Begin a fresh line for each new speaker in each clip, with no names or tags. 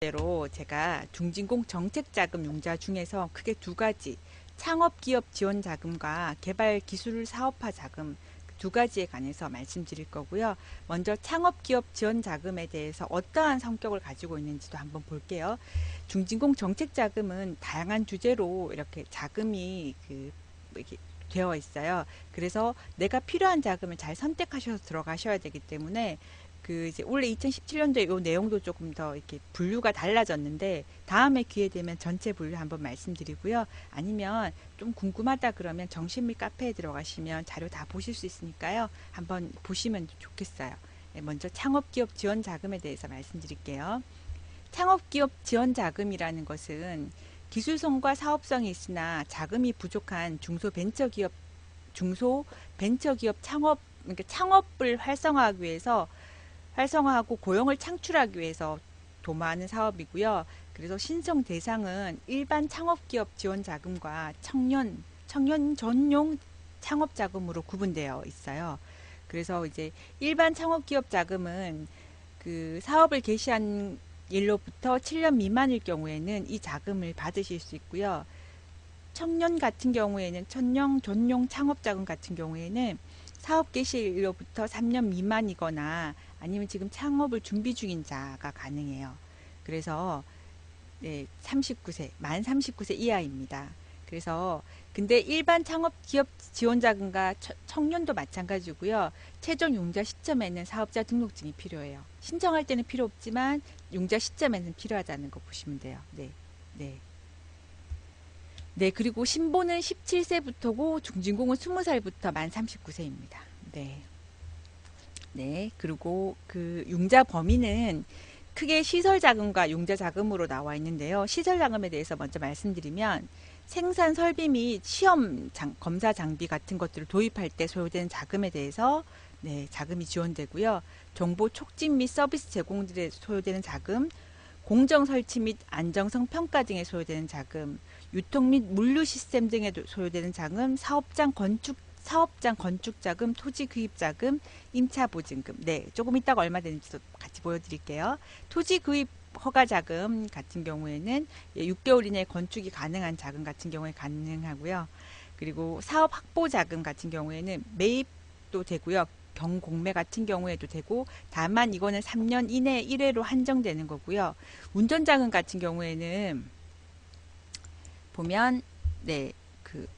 대로 제가 중진공 정책자금 융자 중에서 크게 두 가지, 창업기업 지원자금과 개발기술사업화 자금 두 가지에 관해서 말씀드릴 거고요. 먼저 창업기업 지원자금에 대해서 어떠한 성격을 가지고 있는지도 한번 볼게요. 중진공 정책자금은 다양한 주제로 이렇게 자금이 이렇게 되어 있어요. 그래서 내가 필요한 자금을 잘 선택하셔서 들어가셔야 되기 때문에 이제 원래 2017년도에 이 내용도 조금 더 이렇게 분류가 달라졌는데 다음에 기회 되면 전체 분류 한번 말씀드리고요. 아니면 좀 궁금하다 그러면 정신미 카페에 들어가시면 자료 다 보실 수 있으니까요. 한번 보시면 좋겠어요. 네, 먼저 창업기업 지원 자금에 대해서 말씀드릴게요. 창업기업 지원 자금이라는 것은 기술성과 사업성이 있으나 자금이 부족한 중소벤처기업 그러니까 창업을 활성화하고 고용을 창출하기 위해서 도모하는 사업이고요. 그래서 신청 대상은 일반 창업기업 지원 자금과 청년 전용 창업 자금으로 구분되어 있어요. 그래서 이제 일반 창업기업 자금은 사업을 개시한 일로부터 7년 미만일 경우에는 이 자금을 받으실 수 있고요. 청년 같은 경우에는 청년 전용 창업자금 같은 경우에는 사업 개시일로부터 3년 미만이거나 아니면 지금 창업을 준비 중인 자가 가능해요. 그래서 네, 만 39세 이하입니다. 그래서 근데 일반 창업 기업 지원 자금과 청년도 마찬가지고요. 최종 융자 시점에는 사업자 등록증이 필요해요. 신청할 때는 필요 없지만 융자 시점에는 필요하다는 거 보시면 돼요. 네. 네. 네, 그리고 신보는 17세부터고 중진공은 20살부터 만 39세입니다. 네. 네, 그리고 융자 범위는 크게 시설 자금과 융자 자금으로 나와 있는데요. 시설 자금에 대해서 먼저 말씀드리면 생산 설비 및 검사 장비 같은 것들을 도입할 때 소요되는 자금에 대해서 네, 자금이 지원되고요. 정보 촉진 및 서비스 제공들에 소요되는 자금, 공정 설치 및 안정성 평가 등에 소요되는 자금, 유통 및 물류 시스템 등에 소요되는 자금, 사업장 건축 자금, 토지 구입 자금, 임차 보증금. 네, 조금 이따가 얼마 되는지도 같이 보여드릴게요. 토지 구입 허가 자금 같은 경우에는 6개월 이내에 건축이 가능한 자금 같은 경우에 가능하고요. 그리고 사업 확보 자금 같은 경우에는 매입도 되고요. 경공매 같은 경우에도 되고, 다만 이거는 3년 이내 1회로 한정되는 거고요. 운전자금 같은 경우에는 보면 네,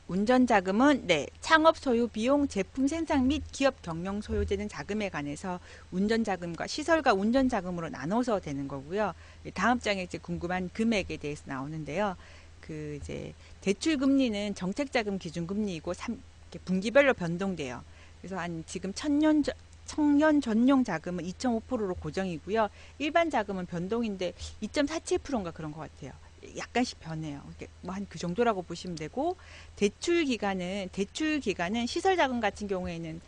운전자금은 네, 창업 소유 비용, 제품 생산 및 기업 경영 소요되는 자금에 관해서 운전자금과 시설과 운전자금으로 나눠서 되는 거고요. 다음 장에 이제 궁금한 금액에 대해서 나오는데요. 이제 대출 금리는 정책자금 기준금리이고 분기별로 변동돼요. 그래서 지금 청년 전용 자금은 2.5%로 고정이고요. 일반 자금은 변동인데 2.47%인가 그런 것 같아요. 약간씩 변해요. 뭐 한 그 정도라고 보시면 되고, 대출 기간은 시설 자금 같은 경우에는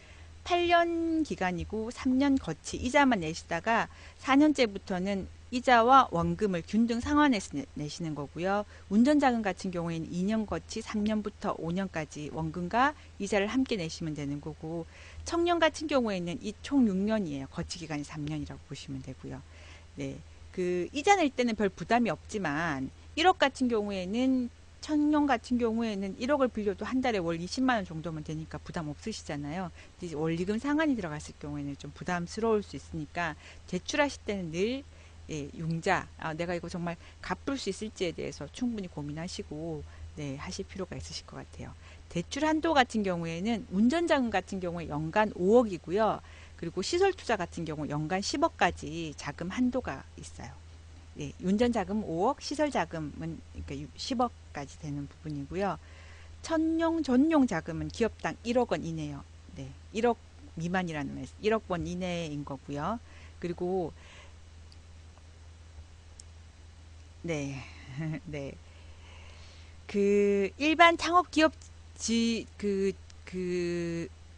8년 기간이고 3년 거치 이자만 내시다가 4년째부터는 이자와 원금을 균등 상환해서 내시는 거고요. 운전자금 같은 경우에는 2년 거치 3년부터 5년까지 원금과 이자를 함께 내시면 되는 거고, 청년 같은 경우에는 이 총 6년이에요. 거치 기간이 3년이라고 보시면 되고요. 네, 이자 낼 때는 별 부담이 없지만 1억 같은 경우에는 청년 같은 경우에는 1억을 빌려도 한 달에 월 20만 원 정도면 되니까 부담 없으시잖아요. 근데 원리금 상환이 들어갔을 경우에는 좀 부담스러울 수 있으니까 대출하실 때는 늘 융자, 내가 이거 정말 갚을 수 있을지에 대해서 충분히 고민하시고 네, 하실 필요가 있으실 것 같아요. 대출 한도 같은 경우에는 운전자금 같은 경우에 연간 5억이고요. 그리고 시설 투자 같은 경우 연간 10억까지 자금 한도가 있어요. 네, 운전자금 5억, 시설자금은 그러니까 10억까지 되는 부분이고요. 전용 자금은 기업당 1억 원 이내요. 네, 1억 미만이라는 말씀, 1억 원 이내인 거고요. 그리고 네, 네, 일반 창업 기업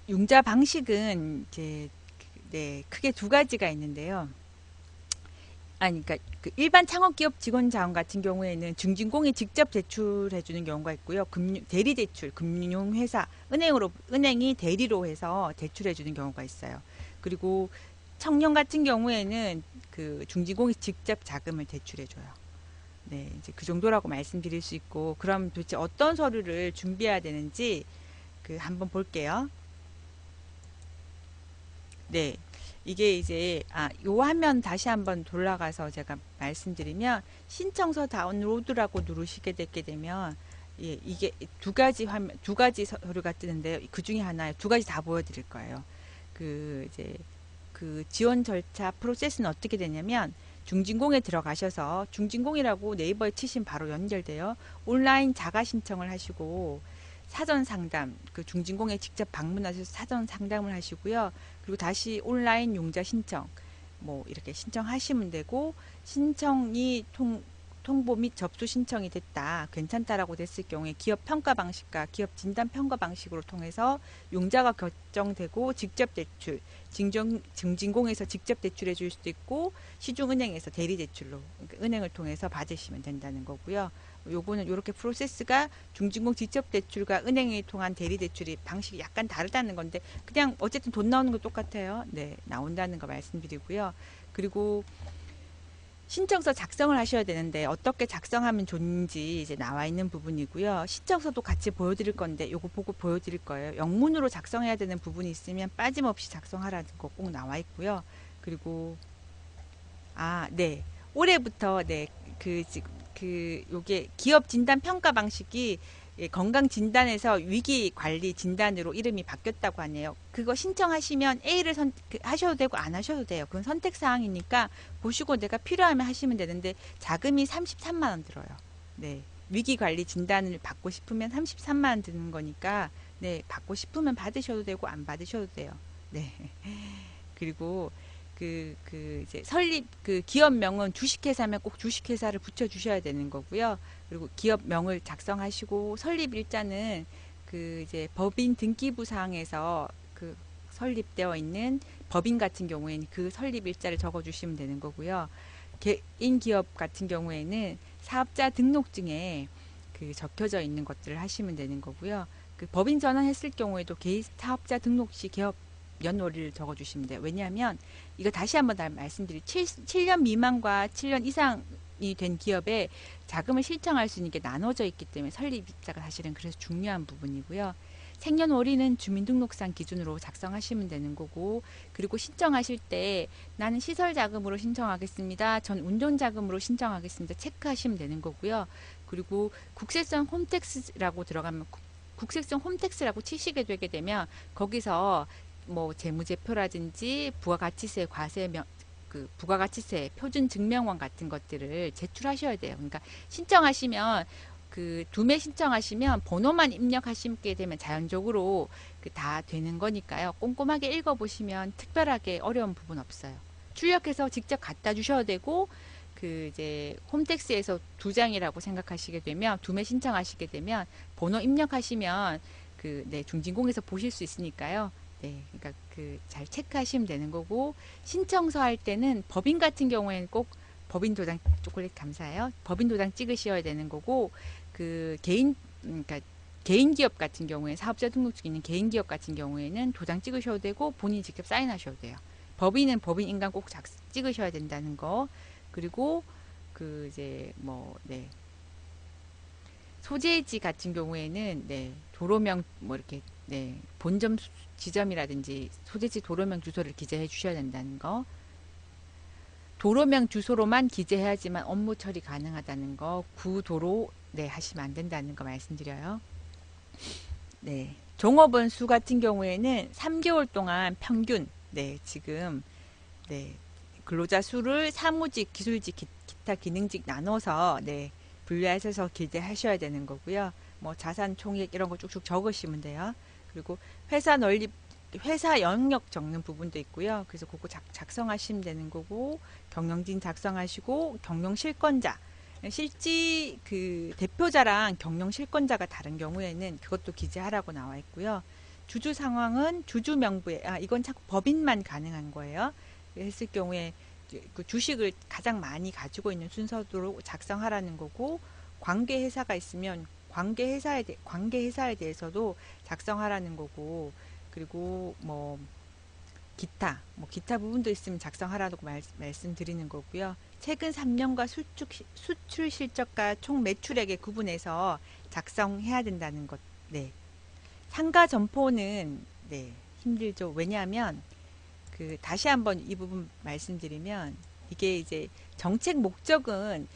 융자 방식은 이제 네, 크게 두 가지가 있는데요. 그러니까 일반 창업기업 직원 자원 같은 경우에는 중진공이 직접 제출해 주는 경우가 있고요. 대리 대출, 금융회사, 은행이 대리로 해서 대출해 주는 경우가 있어요. 그리고 청년 같은 경우에는 그 중진공이 직접 자금을 대출해줘요. 네, 이제 그 정도라고 말씀드릴 수 있고, 그럼 도대체 어떤 서류를 준비해야 되는지 그 한번 볼게요. 네, 이게 이제 요 화면 다시 한번 돌아가서 제가 말씀드리면 신청서 다운로드라고 누르시게 되게 되면 예, 이게 두 가지 화면, 두 가지 서류가 뜨는데요. 그 중에 하나에 두 가지 다 보여드릴 거예요. 그 이제 그 지원 절차 프로세스는 어떻게 되냐면 중진공에 들어가셔서 중진공이라고 네이버에 치시면 바로 연결돼요. 온라인 자가 신청을 하시고 사전 상담, 그 중진공에 직접 방문하셔서 사전 상담을 하시고요. 그리고 다시 온라인 용자 신청, 뭐 이렇게 신청하시면 되고 신청이 통보 및 접수 신청이 됐다, 괜찮다라고 됐을 경우에 기업 평가 방식과 기업 진단 평가 방식으로 통해서 용자가 결정되고 직접 대출, 증진공에서 직접 대출해 줄 수도 있고 시중은행에서 대리 대출로 그러니까 은행을 통해서 받으시면 된다는 거고요. 요거는 이렇게 프로세스가 중진공 직접 대출과 은행에 통한 대리 대출이 방식이 약간 다르다는 건데 그냥 어쨌든 돈 나오는 거 똑같아요. 네, 나온다는 거 말씀드리고요. 그리고 신청서 작성을 하셔야 되는데 어떻게 작성하면 좋은지 이제 나와 있는 부분이고요. 신청서도 같이 보여드릴 건데 요거 보고 보여드릴 거예요. 영문으로 작성해야 되는 부분이 있으면 빠짐없이 작성하라는 거 꼭 나와 있고요. 그리고 네. 올해부터 네. 요게 기업 진단 평가 방식이 예, 건강 진단에서 위기 관리 진단으로 이름이 바뀌었다고 하네요. 그거 신청하시면 A를 하셔도 되고 안 하셔도 돼요. 그건 선택 사항이니까 보시고 내가 필요하면 하시면 되는데 자금이 33만 원 들어요. 네. 위기 관리 진단을 받고 싶으면 33만 원 드는 거니까 네, 받고 싶으면 받으셔도 되고 안 받으셔도 돼요. 네. 그리고 이제 설립, 그 기업명은 주식회사면 꼭 주식회사를 붙여주셔야 되는 거고요. 그리고 기업명을 작성하시고 설립일자는 그 이제 법인 등기부 사항에서 그 설립되어 있는 법인 같은 경우에는 그 설립일자를 적어주시면 되는 거고요. 개인 기업 같은 경우에는 사업자 등록증에 그 적혀져 있는 것들을 하시면 되는 거고요. 그 법인 전환했을 경우에도 개인 사업자 등록 시 개업 연월을 적어주시면 돼요. 왜냐하면 이거 다시 한번 말씀드릴 7년 미만과 7년 이상이 된 기업에 자금을 신청할 수 있는 게 나눠져 있기 때문에 설립자가 사실은 그래서 중요한 부분이고요. 생년월일은 주민등록상 기준으로 작성하시면 되는 거고 그리고 신청하실 때 나는 시설자금으로 신청하겠습니다. 전 운전자금으로 신청하겠습니다. 체크하시면 되는 거고요. 그리고 국세성 홈택스라고 들어가면 국세성 홈택스라고 치시게 되게 되면 거기서 뭐 재무제표라든지 부가가치세 과세명 그 부가가치세 표준 증명원 같은 것들을 제출하셔야 돼요. 그러니까 신청하시면 그 두매 신청하시면 번호만 입력하시게 되면 자연적으로 그 다 되는 거니까요. 꼼꼼하게 읽어보시면 특별하게 어려운 부분 없어요. 출력해서 직접 갖다 주셔야 되고 그 이제 홈택스에서 2장이라고 생각하시게 되면 두매 신청하시게 되면 번호 입력하시면 그 네, 중진공에서 보실 수 있으니까요. 네, 그러니까 그 잘 체크하시면 되는 거고 신청서 할 때는 법인 같은 경우에는 꼭 법인 도장 초콜릿 감사해요. 법인 도장 찍으셔야 되는 거고 그 그러니까 개인 기업 같은 경우에 사업자 등록증 있는 개인 기업 같은 경우에는 도장 찍으셔도 되고 본인이 직접 사인하셔도 돼요. 법인은 법인 인감 꼭 찍으셔야 된다는 거. 그리고 그 이제 뭐 네. 소재지 같은 경우에는 네, 도로명 뭐 이렇게 네, 본점 지점이라든지 소재지 도로명 주소를 기재해 주셔야 된다는 거. 도로명 주소로만 기재해야지만 업무 처리 가능하다는 거. 구도로 네, 하시면 안 된다는 거 말씀드려요. 네. 종업원 수 같은 경우에는 3개월 동안 평균 네, 지금 네, 근로자 수를 사무직, 기술직, 기타 기능직 나눠서 네, 분류하셔서 기재하셔야 되는 거고요. 뭐 자산 총액 이런 거 쭉쭉 적으시면 돼요. 그리고 회사 넓이 회사 영역 적는 부분도 있고요. 그래서 그거 작성하시면 되는 거고 경영진 작성하시고 경영 실권자 실지 그 대표자랑 경영 실권자가 다른 경우에는 그것도 기재하라고 나와 있고요. 주주 상황은 주주 명부에 이건 자꾸 법인만 가능한 거예요. 했을 경우에 그 주식을 가장 많이 가지고 있는 순서대로 작성하라는 거고 관계 회사가 있으면 관계 회사에 대해서도 작성하라는 거고 그리고 뭐 기타 부분도 있으면 작성하라고 말씀드리는 거고요. 최근 3년과 수출 실적과 총 매출액의 구분해서 작성해야 된다는 것. 네. 상가 점포는 네, 힘들죠. 왜냐하면 다시 한번 이 부분 말씀드리면 이게 이제 정책 목적은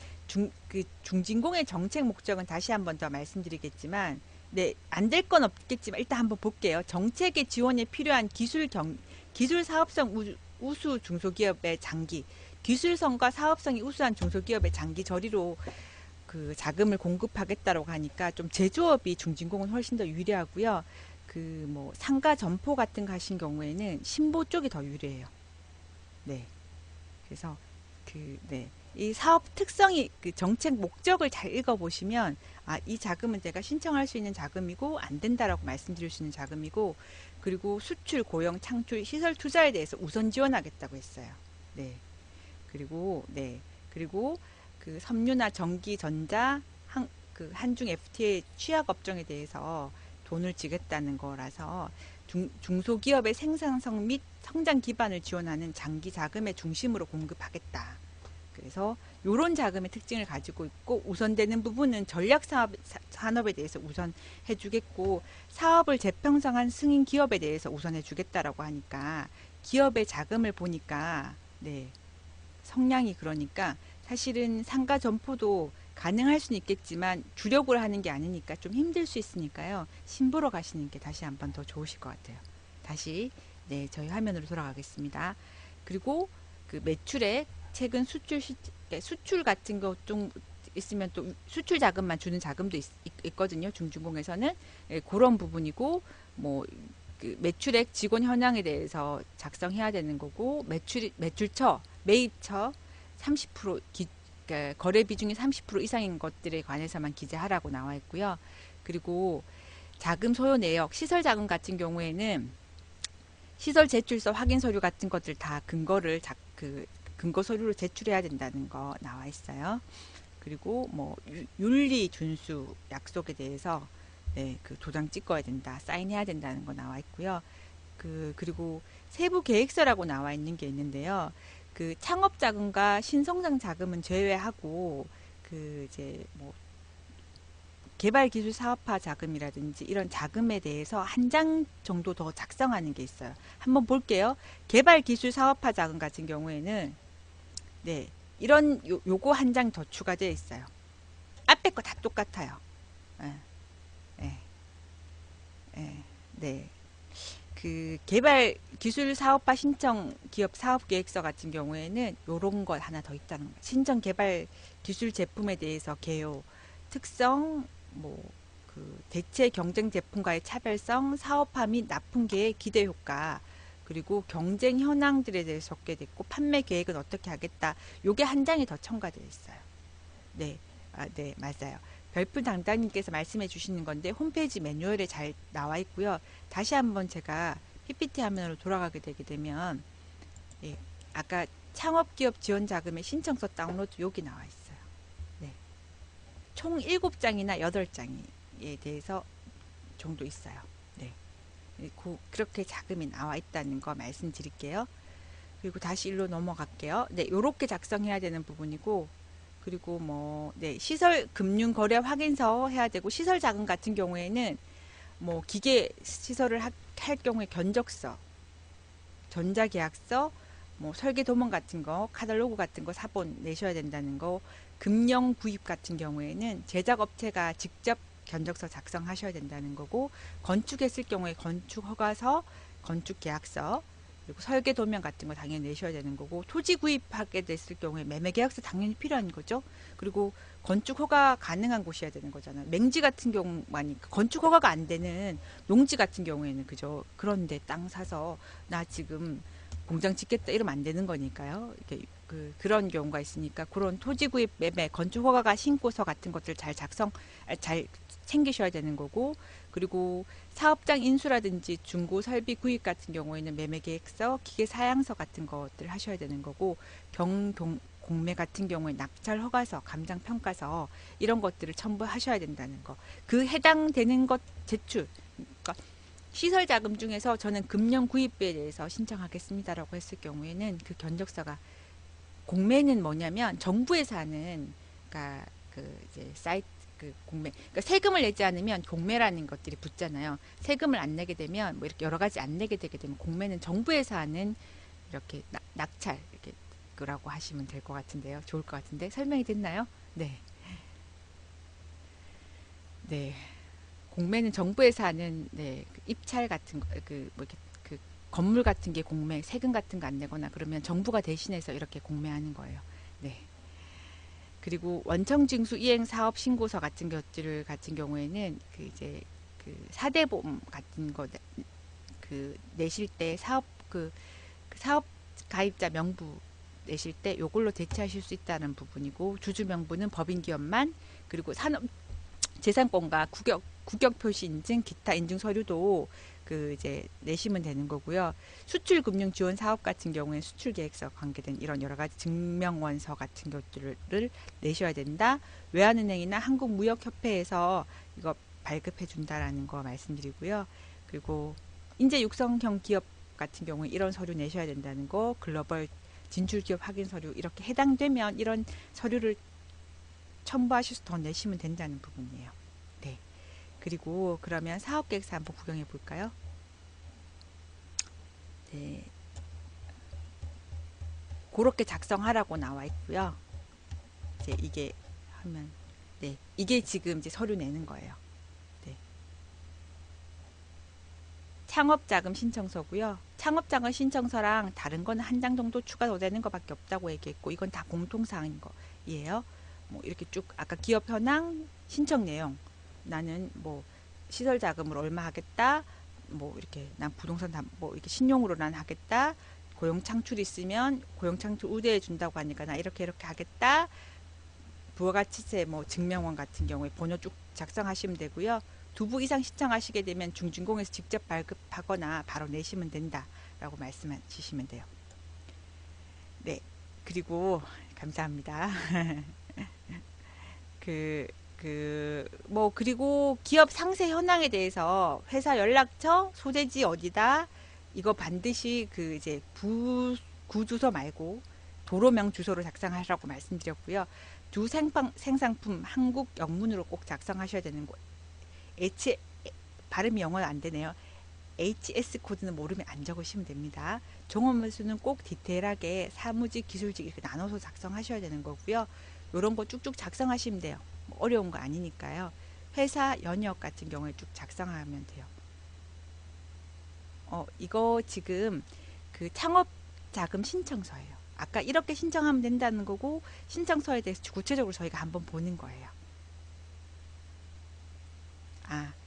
중진공의 정책 목적은 다시 한번 더 말씀드리겠지만 네, 안 될 건 없겠지만 일단 한번 볼게요. 정책의 지원에 필요한 기술 사업성 우수 중소기업의 장기 기술성과 사업성이 우수한 중소기업의 장기 저리로 자금을 공급하겠다라고 하니까 좀 제조업이 중진공은 훨씬 더 유리하고요. 상가 점포 같은 거 하신 경우에는 신보 쪽이 더 유리해요. 네. 그래서 네. 이 사업 특성이 정책 목적을 잘 읽어보시면 이 자금은 내가 신청할 수 있는 자금이고 안 된다라고 말씀드릴 수 있는 자금이고 그리고 수출, 고용, 창출, 시설 투자에 대해서 우선 지원하겠다고 했어요. 네. 그리고 섬유나 전기, 전자, 한중 FTA 취약 업종에 대해서 돈을 지겠다는 거라서 중소기업의 생산성 및 성장 기반을 지원하는 장기 자금의 중심으로 공급하겠다. 그래서 이런 자금의 특징을 가지고 있고 우선되는 부분은 전략 산업에 대해서 우선 해주겠고 사업을 재평성한 승인 기업에 대해서 우선 해주겠다라고 하니까 기업의 자금을 보니까 네, 성량이 그러니까 사실은 상가 점포도 가능할 수는 있겠지만 주력으로 하는 게 아니니까 좀 힘들 수 있으니까요. 신보러 가시는 게 다시 한번 더 좋으실 것 같아요. 다시 네, 저희 화면으로 돌아가겠습니다. 그리고 매출액 최근 수출 같은 거 좀 있으면 또 수출 자금만 주는 자금도 있거든요. 중진공에서는 그런 부분이고 매출액 직원 현황에 대해서 작성해야 되는 거고 매출처 매입처 30% 거래 비중이 30% 이상인 것들에 관해서만 기재하라고 나와 있고요. 그리고 자금 소요 내역, 시설 자금 같은 경우에는 시설 제출서 확인 서류 같은 것들 다 근거 서류로 제출해야 된다는 거 나와 있어요. 그리고 윤리 준수 약속에 대해서 네, 도장 찍어야 된다, 사인해야 된다는 거 나와 있고요. 그리고 세부 계획서라고 나와 있는 게 있는데요. 창업 자금과 신성장 자금은 제외하고 이제 개발 기술 사업화 자금이라든지 이런 자금에 대해서 한 장 정도 더 작성하는 게 있어요. 한번 볼게요. 개발 기술 사업화 자금 같은 경우에는 네, 이런 요거 한 장 더 추가되어 있어요. 앞에 거 다 똑같아요. 예, 예, 예, 네. 개발 기술 사업화 신청 기업 사업 계획서 같은 경우에는 요런 것 하나 더 있다는 거예요. 신청 개발 기술 제품에 대해서 개요, 특성, 대체 경쟁 제품과의 차별성, 사업화 및 납품 계획 기대 효과, 그리고 경쟁 현황들에 대해서 적게 됐고 판매 계획은 어떻게 하겠다. 요게 한 장이 더 첨가되어 있어요. 네, 네, 맞아요. 별표 당당님께서 말씀해 주시는 건데 홈페이지 매뉴얼에 잘 나와 있고요. 다시 한번 제가 PPT 화면으로 돌아가게 되게 되면 예, 아까 창업기업 지원 자금의 신청서 다운로드 여기 나와 있어요. 네, 총 7장이나 8장에 대해서 정도 있어요. 네, 그렇게 자금이 나와 있다는 거 말씀드릴게요. 그리고 다시 일로 넘어갈게요. 네, 요렇게 작성해야 되는 부분이고 그리고 네, 시설 금융 거래 확인서 해야 되고 시설 자금 같은 경우에는 기계 시설을 할 경우에 견적서, 전자계약서, 설계 도면 같은 거, 카탈로그 같은 거 사본 내셔야 된다는 거, 금령 구입 같은 경우에는 제작업체가 직접 견적서 작성하셔야 된다는 거고 건축했을 경우에 건축 허가서, 건축 계약서 그리고 설계 도면 같은 거 당연히 내셔야 되는 거고 토지 구입하게 됐을 경우에 매매 계약서 당연히 필요한 거죠. 그리고 건축 허가 가능한 곳이어야 되는 거잖아요. 맹지 같은 경우만 건축 허가가 안 되는 농지 같은 경우에는 그죠. 그런데 땅 사서 나 지금 공장 짓겠다 이러면 안 되는 거니까요. 이렇게 그런 경우가 있으니까 그런 토지 구입 매매 건축 허가가 신고서 같은 것들 잘 챙기셔야 되는 거고 그리고 사업장 인수라든지 중고 설비 구입 같은 경우에는 매매 계획서, 기계 사양서 같은 것들 하셔야 되는 거고 공매 같은 경우에 낙찰 허가서, 감정 평가서 이런 것들을 첨부하셔야 된다는 거. 해당되는 것 제출. 그러니까 시설 자금 중에서 저는 금년 구입비에 대해서 신청하겠습니다라고 했을 경우에는 그 견적서가 공매는 뭐냐면 정부에서 하는 그러니까 그 이제 사이트 그 공매 그러니까 세금을 내지 않으면 공매라는 것들이 붙잖아요. 세금을 안 내게 되면 뭐 이렇게 여러 가지 안 내게 되게 되면 공매는 정부에서 하는 이렇게 낙찰 이렇게 그라고 하시면 될 것 같은데요. 좋을 것 같은데 설명이 됐나요? 네. 네. 공매는 정부에서 하는 네, 그 입찰 같은 그뭐 이렇게 그 건물 같은 게 공매, 세금 같은 거 안 내거나 그러면 정부가 대신해서 이렇게 공매하는 거예요. 네. 그리고 원청징수 이행 사업 신고서 같은 것들 같은 경우에는 그 이제 그 사대보험 같은 거 그 내실 때 사업 그 사업 가입자 명부 내실 때 요걸로 대체하실 수 있다는 부분이고 주주 명부는 법인 기업만 그리고 산업 재산권과 국역 표시 인증, 기타 인증 서류도 그 이제 내시면 되는 거고요. 수출 금융 지원 사업 같은 경우에 수출 계획서 관계된 이런 여러 가지 증명원서 같은 것들을 내셔야 된다. 외환은행이나 한국무역협회에서 이거 발급해 준다라는 거 말씀드리고요. 그리고 인재 육성형 기업 같은 경우에 이런 서류 내셔야 된다는 거, 글로벌 진출 기업 확인 서류 이렇게 해당되면 이런 서류를 첨부하셔서 더 내시면 된다는 부분이에요. 네. 그리고 그러면 사업계획서 한번 구경해 볼까요? 네. 그렇게 작성하라고 나와 있고요. 이제 이게 하면 네. 이게 지금 이제 서류 내는 거예요. 네. 창업자금 신청서고요. 창업자금 신청서랑 다른 건 한 장 정도 추가 더 되는 것밖에 없다고 얘기했고 이건 다 공통사항인 거예요. 뭐 이렇게 쭉 아까 기업 현황 신청 내용 나는 뭐 시설 자금을 얼마 하겠다 뭐 이렇게 난 부동산 뭐 이렇게 신용으로 난 하겠다 고용 창출 있으면 고용 창출 우대해 준다고 하니까 나 이렇게 이렇게 하겠다 부가가치세 뭐 증명원 같은 경우에 번호 쭉 작성하시면 되고요. 두 부 이상 신청하시게 되면 중진공에서 직접 발급하거나 바로 내시면 된다라고 말씀해 주시면 돼요. 네. 그리고 감사합니다. 그리고 기업 상세 현황에 대해서 회사 연락처, 소재지 어디다, 이거 반드시 그 이제 구주소 말고 도로명 주소로 작성하라고 말씀드렸고요. 주 생상품 한국 영문으로 꼭 작성하셔야 되는 거. H, 발음이 영어 안 되네요. HS 코드는 모르면 안 적으시면 됩니다. 종업원수는 꼭 디테일하게 사무직, 기술직 이렇게 나눠서 작성하셔야 되는 거고요. 이런 거 쭉쭉 작성하시면 돼요. 뭐 어려운 거 아니니까요. 회사 연역 같은 경우에 쭉 작성하면 돼요. 이거 지금 그 창업 자금 신청서예요. 아까 이렇게 신청하면 된다는 거고 신청서에 대해서 구체적으로 저희가 한번 보는 거예요.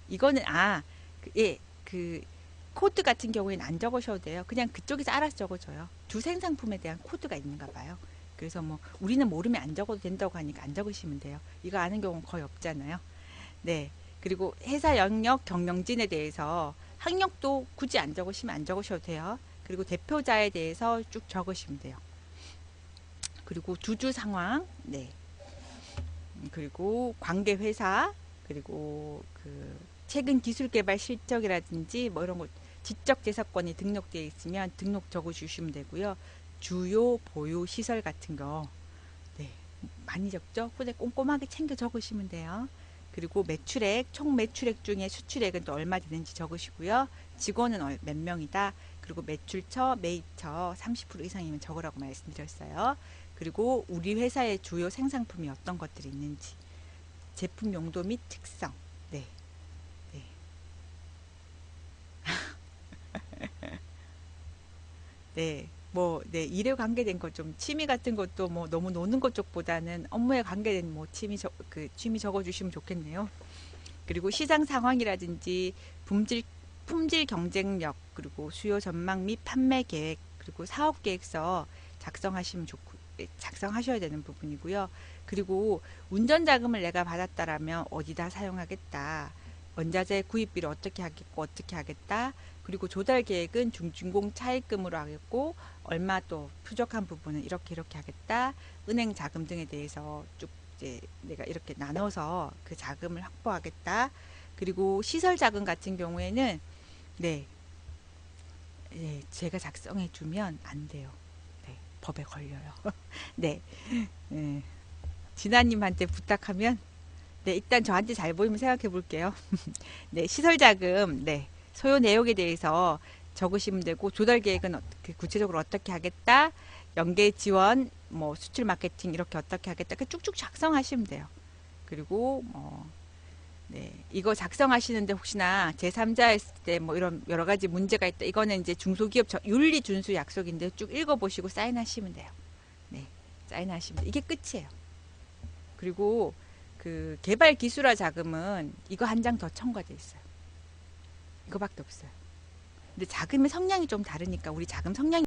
이거는 예, 그 코드 같은 경우에는 안 적으셔도 돼요. 그냥 그쪽에서 알아서 적어줘요. 주생상품에 대한 코드가 있는가 봐요. 그래서 뭐 우리는 모르면 안 적어도 된다고 하니까 안 적으시면 돼요. 이거 아는 경우는 거의 없잖아요. 네. 그리고 회사 영역 경영진에 대해서 학력도 굳이 안 적으시면 안 적으셔도 돼요. 그리고 대표자에 대해서 쭉 적으시면 돼요. 그리고 주주 상황, 네. 그리고 관계 회사, 그리고 그 최근 기술 개발 실적이라든지 뭐 이런 거 지적 재산권이 등록되어 있으면 등록 적어 주시면 되고요. 주요 보유 시설 같은 거 네, 많이 적죠? 근데 꼼꼼하게 챙겨 적으시면 돼요. 그리고 매출액, 총 매출액 중에 수출액은 또 얼마 되는지 적으시고요. 직원은 몇 명이다. 그리고 매출처, 매입처 30% 이상이면 적으라고 말씀드렸어요. 그리고 우리 회사의 주요 생산품이 어떤 것들이 있는지, 제품 용도 및 특성. 네, 네. 네. 뭐, 네, 일에 관계된 것 좀, 취미 같은 것도 뭐, 너무 노는 것 쪽보다는 업무에 관계된 뭐, 취미 적어주시면 좋겠네요. 그리고 시장 상황이라든지, 품질, 품질 경쟁력, 그리고 수요 전망 및 판매 계획, 그리고 사업 계획서 작성하시면 좋고, 작성하셔야 되는 부분이고요. 그리고 운전 자금을 내가 받았다라면 어디다 사용하겠다. 원자재 구입비를 어떻게 하겠고, 어떻게 하겠다. 그리고 조달 계획은 중진공 차입금으로 하겠고 얼마 또 부족한 부분은 이렇게 이렇게 하겠다. 은행 자금 등에 대해서 쭉 이제 내가 이렇게 나눠서 그 자금을 확보하겠다. 그리고 시설 자금 같은 경우에는 네, 네, 제가 작성해 주면 안 돼요. 네, 법에 걸려요. 네, 네, 진아님한테 부탁하면, 네, 일단 저한테 잘 보이면 생각해 볼게요. 네, 시설 자금, 네, 소요 내역에 대해서 적으시면 되고, 조달 계획은 구체적으로 어떻게 하겠다, 연계 지원, 뭐 수출 마케팅 이렇게 어떻게 하겠다, 그 쭉쭉 작성하시면 돼요. 그리고 네, 이거 작성하시는데 혹시나 제3자 했을 때 뭐 이런 여러 가지 문제가 있다. 이거는 이제 중소기업 윤리 준수 약속인데 쭉 읽어보시고 사인하시면 돼요. 네, 사인하시면 돼요. 이게 끝이에요. 그리고 그 개발 기술화 자금은 이거 한 장 더 첨가돼 있어요. 이거밖에 없어요. 근데 자금의 성량이 좀 다르니까 우리 자금 성량이